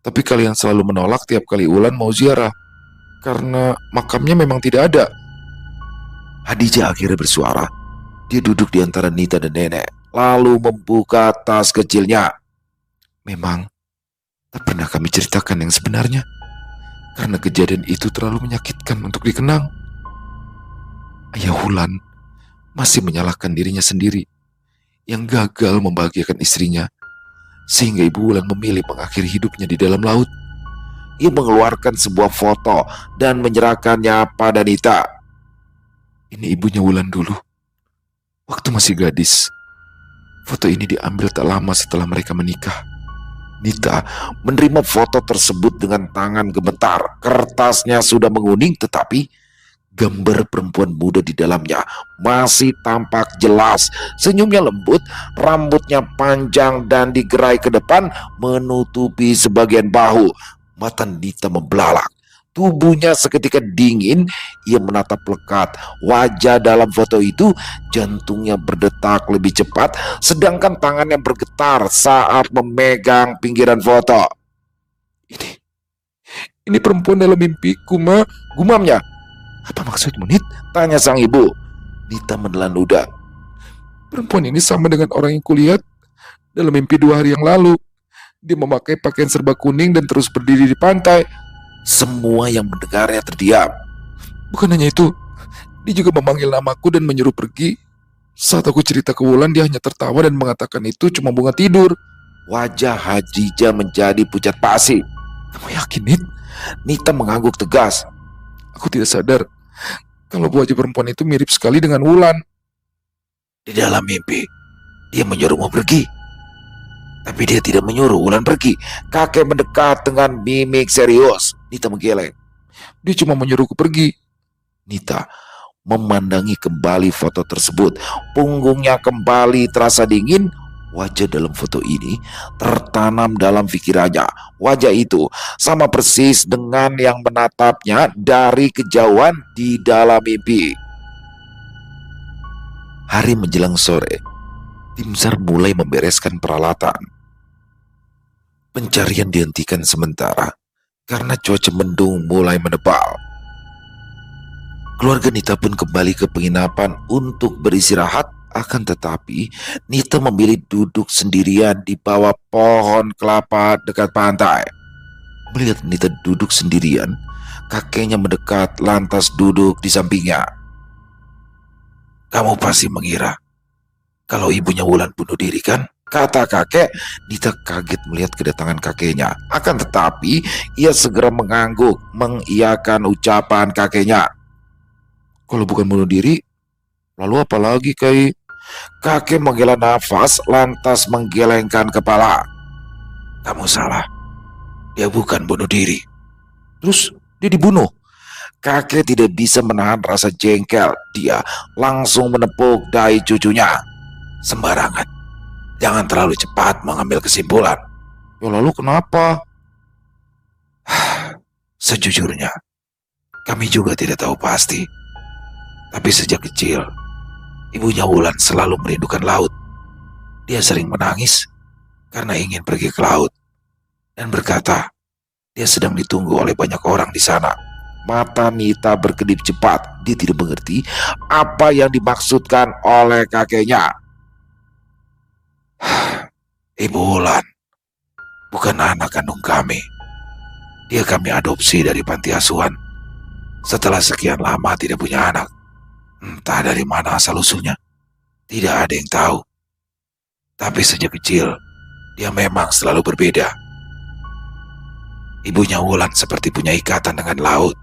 tapi kalian selalu menolak tiap kali Wulan mau ziarah, karena makamnya memang tidak ada. Hadijah akhirnya bersuara. Dia duduk di antara Nita dan nenek, lalu membuka tas kecilnya. Memang, tak pernah kami ceritakan yang sebenarnya, karena kejadian itu terlalu menyakitkan untuk dikenang. Ayah Wulan masih menyalahkan dirinya sendiri, yang gagal membahagiakan istrinya, sehingga Ibu Wulan memilih mengakhiri hidupnya di dalam laut. Ia mengeluarkan sebuah foto dan menyerahkannya pada Nita. Ini ibunya Wulan dulu, waktu masih gadis. Foto ini diambil tak lama setelah mereka menikah. Nita menerima foto tersebut dengan tangan gemetar. Kertasnya sudah menguning, tetapi gambar perempuan muda di dalamnya masih tampak jelas. Senyumnya lembut, rambutnya panjang dan digerai ke depan menutupi sebagian bahu. Mata Nita membelalak. Tubuhnya seketika dingin. Ia menatap lekat wajah dalam foto itu. Jantungnya berdetak lebih cepat, sedangkan tangannya bergetar saat memegang pinggiran foto. Ini perempuan dalam mimpiku, Ma, gumamnya. Apa maksudmu, Nit? Tanya sang ibu. Nita menelan ludah. Perempuan ini sama dengan orang yang kulihat dalam mimpi 2 hari yang lalu. Dia memakai pakaian serba kuning dan terus berdiri di pantai. Semua yang mendengarnya terdiam. Bukan hanya itu, dia juga memanggil namaku dan menyuruh pergi. Saat aku cerita ke Wulan, dia hanya tertawa dan mengatakan itu cuma bunga tidur. Wajah Hadijah menjadi pucat pasi. Kamu yakin, Nit? Nita mengangguk tegas. Aku tidak sadar kalau wajah perempuan itu mirip sekali dengan Wulan. Di dalam mimpi, dia menyuruhmu pergi. Tapi dia tidak menyuruh Wulan pergi. Kakek mendekat dengan mimik serius. Nita menggeleng. Dia cuma menyuruhku pergi. Nita memandangi kembali foto tersebut. Punggungnya kembali terasa dingin. Wajah dalam foto ini tertanam dalam pikirannya. Wajah itu sama persis dengan yang menatapnya dari kejauhan di dalam mimpi. Hari menjelang sore, tim SAR mulai membereskan peralatan. Pencarian dihentikan sementara karena cuaca mendung mulai menebal. Keluarga Nita pun kembali ke penginapan untuk beristirahat, akan tetapi Nita memilih duduk sendirian di bawah pohon kelapa dekat pantai. Melihat Nita duduk sendirian, kakeknya mendekat lantas duduk di sampingnya. Kamu pasti mengira kalau ibunya Wulan bunuh diri, kan? Kata kakek. Nita kaget melihat kedatangan kakeknya. Akan tetapi ia segera mengangguk mengiyakan ucapan kakeknya. Kalau bukan bunuh diri, lalu apa lagi, Kai? Kakek menghela nafas lantas menggelengkan kepala. Kamu salah. Dia bukan bunuh diri. Terus dia dibunuh. Kakek tidak bisa menahan rasa jengkel. Dia langsung menepuk dahi cucunya. Sembarangan. Jangan terlalu cepat mengambil kesimpulan. Ya lalu kenapa? Sejujurnya, kami juga tidak tahu pasti. Tapi sejak kecil, ibunya Wulan selalu merindukan laut. Dia sering menangis karena ingin pergi ke laut dan berkata dia sedang ditunggu oleh banyak orang di sana. Mata Nita berkedip cepat. Dia tidak mengerti apa yang dimaksudkan oleh kakeknya. Ibu Wulan bukan anak kandung kami. Dia kami adopsi dari panti asuhan. Setelah sekian lama tidak punya anak. Entah dari mana asal-usulnya. Tidak ada yang tahu. Tapi sejak kecil, dia memang selalu berbeda. Ibunya Wulan seperti punya ikatan dengan laut.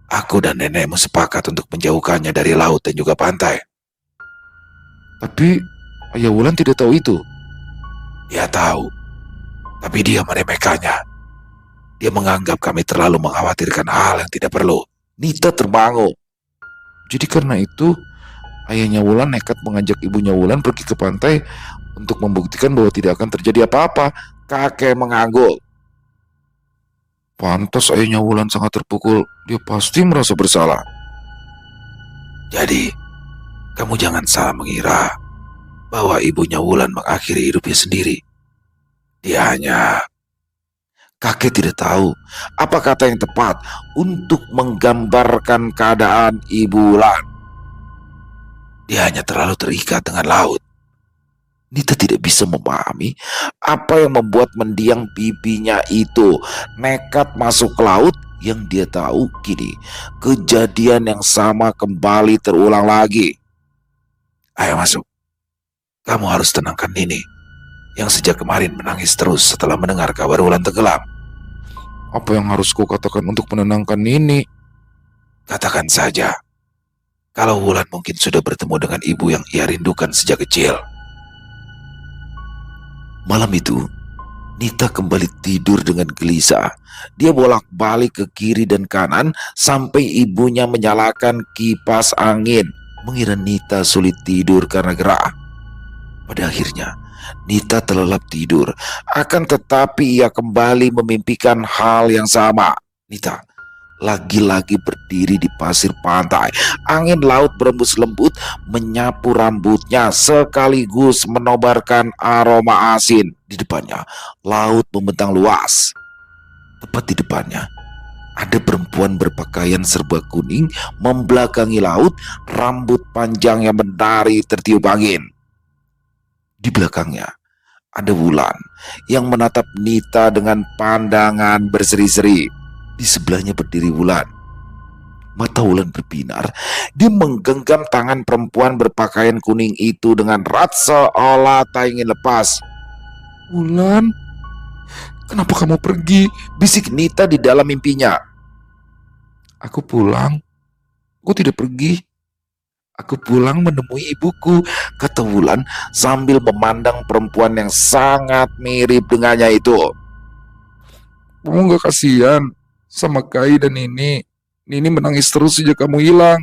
Aku dan nenekmu sepakat untuk menjauhkannya dari laut dan juga pantai. Tapi ayah Wulan tidak tahu itu. Dia tahu, tapi dia meremehkannya. Dia menganggap kami terlalu mengkhawatirkan hal yang tidak perlu. Nita termangu. Jadi karena itu ayahnya Wulan nekat mengajak ibunya Wulan pergi ke pantai untuk membuktikan bahwa tidak akan terjadi apa-apa. Kakek mengangguk. Pantas ayahnya Wulan sangat terpukul. Dia pasti merasa bersalah. Jadi, kamu jangan salah mengira bahwa ibunya Wulan mengakhiri hidupnya sendiri. Dia hanya... Kakek tidak tahu apa kata yang tepat untuk menggambarkan keadaan Ibu Wulan. Dia hanya terlalu terikat dengan laut. Nita tidak bisa memahami apa yang membuat mendiang bibinya itu nekat masuk ke laut. Yang dia tahu kini kejadian yang sama kembali terulang lagi. Ayo masuk. Kamu harus tenangkan Nini yang sejak kemarin menangis terus setelah mendengar kabar Wulan tenggelam. Apa yang harus kau katakan untuk menenangkan Nini? Katakan saja, kalau Wulan mungkin sudah bertemu dengan ibu yang ia rindukan sejak kecil. Malam itu, Nita kembali tidur dengan gelisah. Dia bolak-balik ke kiri dan kanan sampai ibunya menyalakan kipas angin, mengira Nita sulit tidur karena gerah. Pada akhirnya, Nita terlelap tidur, akan tetapi ia kembali memimpikan hal yang sama. Nita lagi-lagi berdiri di pasir pantai. Angin laut berembus lembut menyapu rambutnya sekaligus menobarkan aroma asin. Di depannya, laut membentang luas. Tepat di depannya, ada perempuan berpakaian serba kuning membelakangi laut, rambut panjang yang menari tertiup angin. Di belakangnya, ada Wulan yang menatap Nita dengan pandangan berseri-seri. Di sebelahnya berdiri Wulan. Mata Wulan berbinar. Dia menggenggam tangan perempuan berpakaian kuning itu dengan erat seolah tak ingin lepas. Wulan, kenapa kamu pergi? Bisik Nita di dalam mimpinya. Aku pulang. Aku tidak pergi. Aku pulang menemui ibuku, kata Wulan sambil memandang perempuan yang sangat mirip dengannya itu. Kamu gak kasihan sama Kai dan Nini? Nini menangis terus sejak kamu hilang.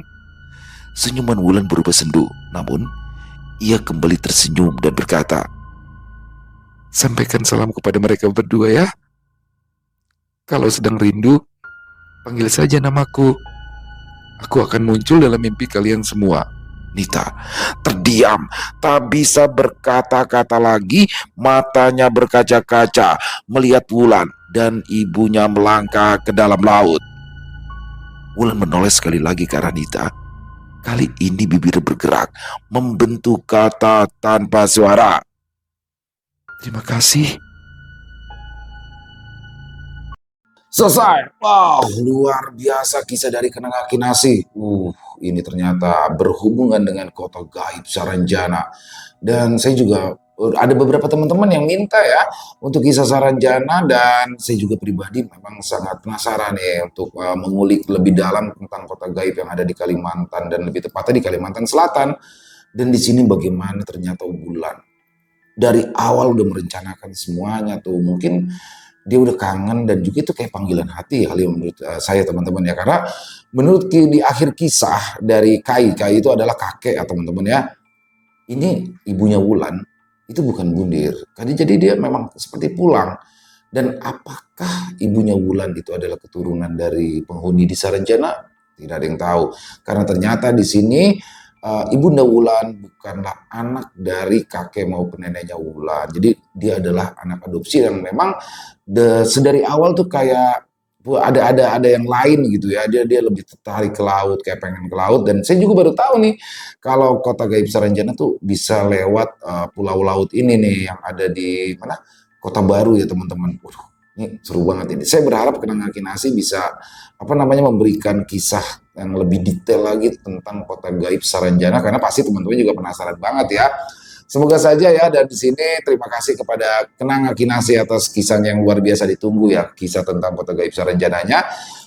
Senyuman Wulan berubah sendu, namun ia kembali tersenyum dan berkata, Sampaikan salam kepada mereka berdua ya. Kalau sedang rindu, panggil saja namaku. Aku akan muncul dalam mimpi kalian semua. Nita terdiam, tak bisa berkata-kata lagi. Matanya berkaca-kaca melihat Wulan dan ibunya melangkah ke dalam laut. Wulan menoleh sekali lagi ke arah Nita. Kali ini bibir bergerak, membentuk kata tanpa suara. Terima kasih. Selesai. Wow, luar biasa kisah dari Kenanga Kinasi. Ini ternyata berhubungan dengan kota gaib Saranjana. Dan saya juga ada beberapa teman-teman yang minta ya untuk kisah Saranjana, dan saya juga pribadi memang sangat penasaran ya untuk mengulik lebih dalam tentang kota gaib yang ada di Kalimantan, dan lebih tepatnya di Kalimantan Selatan. Dan di sini bagaimana ternyata Wulan dari awal udah merencanakan semuanya tuh. Mungkin dia udah kangen, dan juga itu kayak panggilan hati kali menurut saya teman-teman ya, karena menurut di akhir kisah dari Kai itu adalah kakek ya teman-teman ya, ini ibunya Wulan itu bukan bundir, jadi dia memang seperti pulang. Dan apakah ibunya Wulan itu adalah keturunan dari penghuni di Saranjana? Tidak ada yang tahu, karena ternyata di sini Ibunda Wulan bukanlah anak dari kakek maupun neneknya Wulan. Jadi dia adalah anak adopsi yang memang sedari awal tuh kayak ada yang lain gitu ya. Dia lebih tertarik ke laut, kayak pengen ke laut. Dan saya juga baru tahu nih kalau kota gaib Saranjana tuh bisa lewat pulau laut ini nih yang ada di mana? Kota Baru ya teman-teman. Ini seru banget ini. Saya berharap Kenanga Kinasi bisa memberikan kisah yang lebih detail lagi tentang kota gaib Saranjana, karena pasti teman-teman juga penasaran banget ya. Semoga saja ya, dan di sini terima kasih kepada Kenanga Kinasi atas kisahnya yang luar biasa ditunggu ya, kisah tentang Kota Gaib Saranjananya.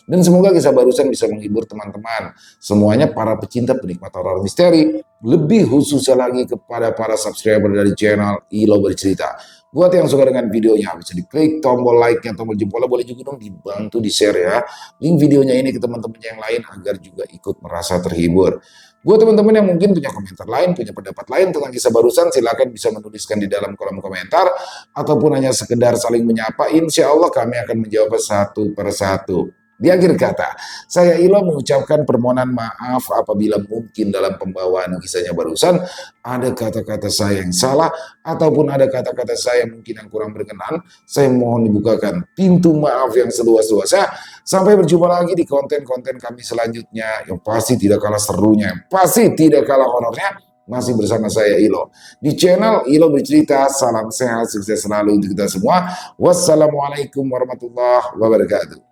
Dan semoga kisah barusan bisa menghibur teman-teman semuanya, para pecinta penikmat horor misteri, lebih khususnya lagi kepada para subscriber dari channel Ilo Bercerita. Buat yang suka dengan videonya, bisa diklik tombol like-nya, tombol jempolnya, boleh juga dong dibantu di-share ya link videonya ini ke teman-teman yang lain agar juga ikut merasa terhibur. Buat teman-teman yang mungkin punya komentar lain, punya pendapat lain tentang kisah barusan, silakan bisa menuliskan di dalam kolom komentar ataupun hanya sekedar saling menyapa. Insya Allah kami akan menjawab satu persatu. Di akhir kata, saya Ilo mengucapkan permohonan maaf apabila mungkin dalam pembawaan kisahnya barusan ada kata-kata saya yang salah ataupun ada kata-kata saya mungkin yang kurang berkenan. Saya mohon dibukakan pintu maaf yang seluas-luasnya. Sampai berjumpa lagi di konten-konten kami selanjutnya yang pasti tidak kalah serunya, yang pasti tidak kalah horornya. Masih bersama saya Ilo di channel Ilo Bercerita. Salam sehat, sukses selalu untuk kita semua. Wassalamualaikum warahmatullahi wabarakatuh.